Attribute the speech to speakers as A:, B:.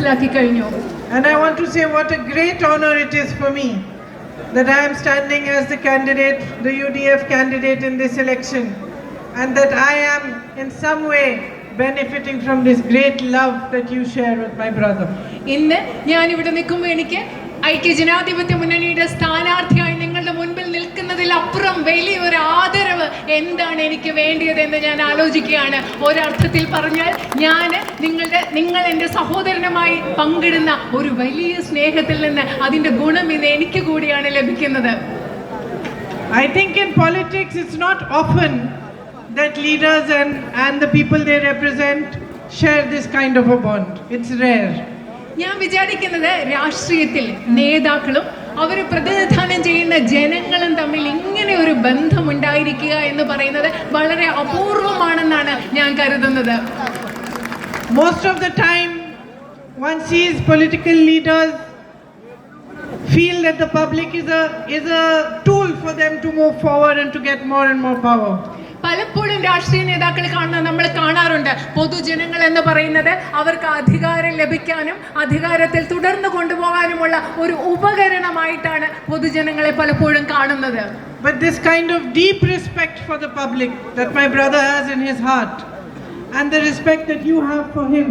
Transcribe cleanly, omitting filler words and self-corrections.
A: മനസ്സിലാക്കി കഴിഞ്ഞു.
B: And I want to say what a great honor it is for me that I am standing as the candidate, the UDF candidate in this election, and that I am in some way benefiting from this great love that you share with my brother.
A: ഇന്ന് ഞാൻ ഇവിടെ നിൽക്കുമ്പോൾ എനിക്ക് ഐക്യജനാധിപത്യ മുന്നണിയുടെ സ്ഥാനാർത്ഥിയായി നിങ്ങളുടെ മുൻപിൽ നിൽക്കുന്നതിലപ്പുറം വലിയൊരു ആദരവ് എന്താണ് എനിക്ക് വേണ്ടിയതെന്ന് ഞാൻ ആലോചിക്കുകയാണ്. ഒരർത്ഥത്തിൽ പറഞ്ഞാൽ നിങ്ങൾ എൻ്റെ സഹോദരനുമായി പങ്കിടുന്ന ഒരു വലിയ സ്നേഹത്തിൽ നിന്ന് അതിൻ്റെ ഗുണം ഇന്ന് എനിക്ക് കൂടിയാണ് ലഭിക്കുന്നത്.
B: I think in politics it's not often that leaders and the people they represent share this kind of a bond. It's rare.
A: ഞാൻ വിചാരിക്കുന്നത് രാഷ്ട്രീയത്തിൽ നേതാക്കളും അവർ പ്രതിനിധാനം ചെയ്യുന്ന ജനങ്ങളും തമ്മിൽ ഇങ്ങനെ ഒരു ബന്ധമുണ്ടായിരിക്കുക എന്ന് പറയുന്നത് വളരെ അപൂർവമാണെന്നാണ് ഞാൻ കരുതുന്നത്.
B: Most of the time one sees political leaders feel that the public is a tool for them to move forward and to get more and more power.
A: പലപ്പോഴും രാഷ്ട്രീയ നേതാക്കൾ നമ്മൾ കാണാറുണ്ട്, പൊതുജനങ്ങൾ എന്ന് പറയുന്നത് അവർക്ക് അധികാരം ലഭിക്കാനും അധികാരത്തിൽ തുടർന്ന് കൊണ്ടുപോകാനുമുള്ള ഒരു ഉപകരണമായിട്ടാണ് പൊതുജനങ്ങളെ പലപ്പോഴും കാണുന്നത്.
B: But this kind of deep respect for the public that my brother has in his heart and the respect that you have for him